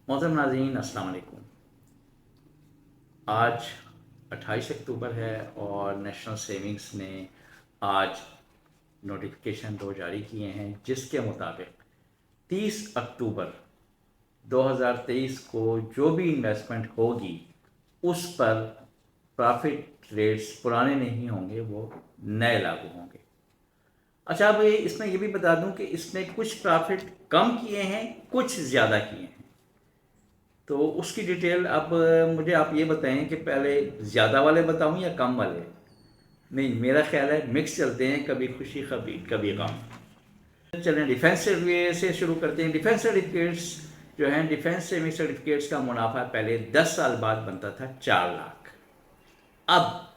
मोहतरम नाज़रीन, अस्सलाम वालेकुम। आज 28 अक्टूबर है और नेशनल सेविंग्स ने आज नोटिफिकेशन 2 जारी किए हैं, जिसके मुताबिक 30 अक्टूबर 2023 को जो भी इन्वेस्टमेंट होगी उस पर प्रॉफिट रेट्स पुराने नहीं होंगे, वो नए लागू होंगे। अच्छा, अब इसमें ये भी बता दूं कि इसने कुछ प्रॉफिट कम किए हैं, कुछ ज़्यादा किए हैं। तो उसकी डिटेल अब मुझे आप ये बताएं कि पहले ज़्यादा वाले बताऊं या कम वाले। नहीं, मेरा ख्याल है मिक्स चलते हैं, कभी खुशी कभी गम। चलें डिफेंस से शुरू करते हैं। डिफेंस सर्टिफिकेट्स जो हैं, डिफेंस सेविंग सर्टिफिकेट्स का मुनाफा पहले 10 साल बाद बनता था 4 लाख, अब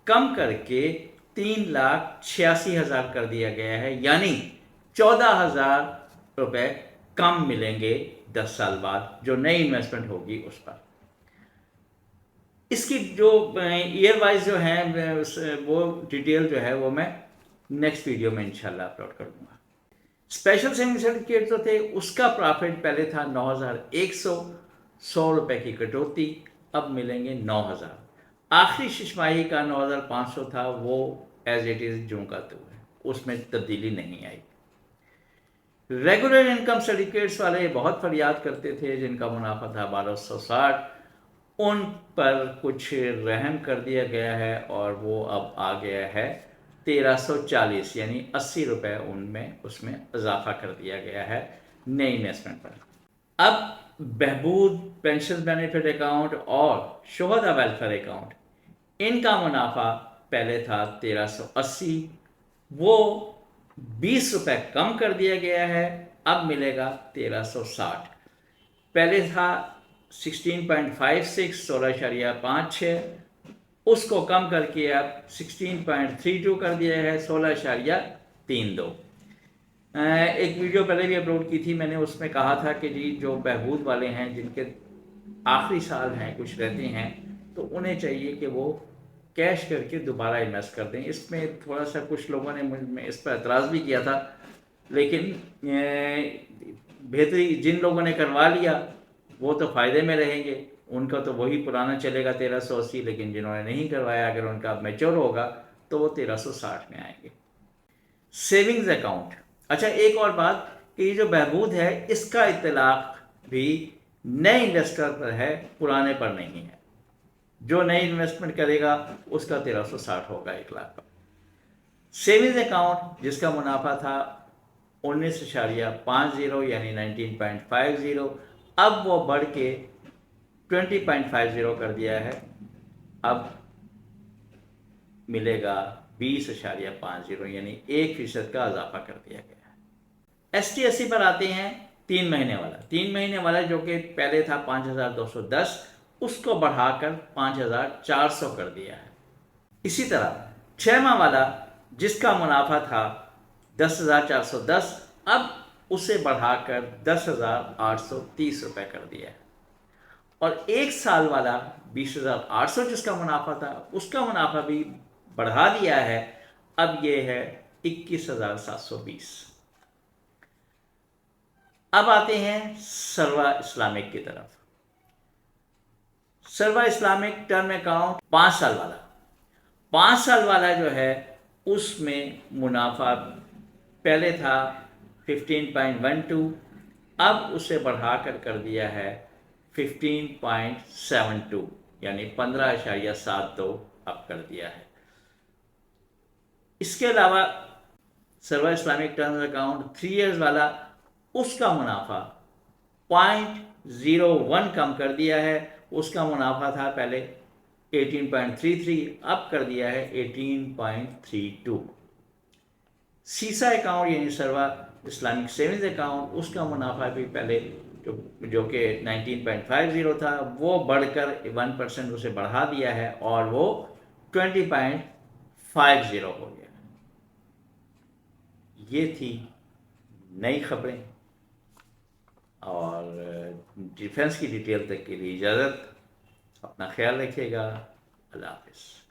कम करके 3,86,000 कर दिया गया है, यानी 14,000 रुपये कम मिलेंगे 10 साल बाद जो नई इन्वेस्टमेंट होगी उस पर। इसकी जो ईयर वाइज जो है वो डिटेल जो है वो मैं नेक्स्ट वीडियो में इंशाल्लाह अपलोड कर दूंगा। स्पेशल सेविंग सर्टिफिकेट जो थे उसका प्रॉफिट पहले था 9,100 रुपये की कटौती, अब मिलेंगे 9,000। आखिरी शिशमाही का 9,500 था, वो एज इट इज़ जूं का तो है, उसमें तब्दीली नहीं आई। रेगुलर इनकम सर्टिफिकेट्स वाले बहुत फरियाद करते थे, जिनका मुनाफा था 1,260, उन पर कुछ रहम कर दिया गया है और वो अब आ गया है 1,340, यानी 80 रुपये उनमें उसमें इजाफा कर दिया गया है नई इन्वेस्टमेंट पर। अब बहबूद पेंशन बेनिफिट अकाउंट और शोहदा वेलफेयर अकाउंट, इनका मुनाफा पहले था 1,380, वो 20 रुपये कम कर दिया गया है, अब मिलेगा 1,360। पहले था 16.56 16.56, उसको कम करके अब 16.32 कर दिया है 16.32। एक वीडियो पहले भी अपलोड की थी मैंने, उसमें कहा था कि जी जो बहबूद वाले हैं, जिनके आखिरी साल हैं, कुछ रहते हैं, तो उन्हें चाहिए कि वो कैश करके दोबारा इन्वेस्ट कर दें। इसमें थोड़ा सा कुछ लोगों ने इस पर एतराज़ भी किया था, लेकिन बेहतरी जिन लोगों ने करवा लिया वो तो फ़ायदे में रहेंगे, उनका तो वही पुराना चलेगा 1,380, लेकिन जिन्होंने नहीं करवाया, अगर उनका मैच्योर होगा तो वो 1,360 में आएंगे। सेविंग्स अकाउंट, अच्छा एक और बात कि ये जो बहबूद है, इसका इतलाक भी नए इन्वेस्टर पर है, पुराने पर नहीं है। जो नई इन्वेस्टमेंट करेगा उसका 1,360 होगा 1 लाख पर। सेविंग्स अकाउंट जिसका मुनाफा था 19.50 यानी 19.50, अब वो बढ़ के 20.50 कर दिया है, अब मिलेगा 20.50, यानी 1% का इजाफा कर दिया गया है। ST80 पर आते हैं। 3 महीने वाला, 3 महीने वाला जो कि पहले था 5,210, उसको बढ़ाकर 5,400 कर दिया है। इसी तरह 6 माह वाला जिसका मुनाफा था 10,410, अब उसे बढ़ाकर 10,830 रुपये कर दिया है। और 1 साल वाला 20,800 जिसका मुनाफा था, उसका मुनाफा भी बढ़ा दिया है, अब ये है 21,720। अब आते हैं सर्वा इस्लामिक की तरफ। सर्वा इस्लामिक टर्म अकाउंट 5 साल वाला, 5 साल वाला जो है उसमें मुनाफा पहले था 15.12, अब उसे बढ़ाकर कर दिया है 15.72, यानी 15.72 अब कर दिया है। इसके अलावा सर्वा इस्लामिक टर्म अकाउंट 3 इयर्स वाला, उसका मुनाफा 0.01 कम कर दिया है। उसका मुनाफा था पहले 18.33, अब कर दिया है 18.32। सीसा अकाउंट यानी सर्वा इस्लामिक सेविंग्स अकाउंट, उसका मुनाफा भी पहले जो कि 19.50 था, वो बढ़कर 1% उसे बढ़ा दिया है और वो 20.50 हो गया। ये थी नई खबरें, और डिफेंस की डिटेल तक के लिए इजाज़त। अपना ख्याल रखिएगा। अल्लाह हाफ़िज़।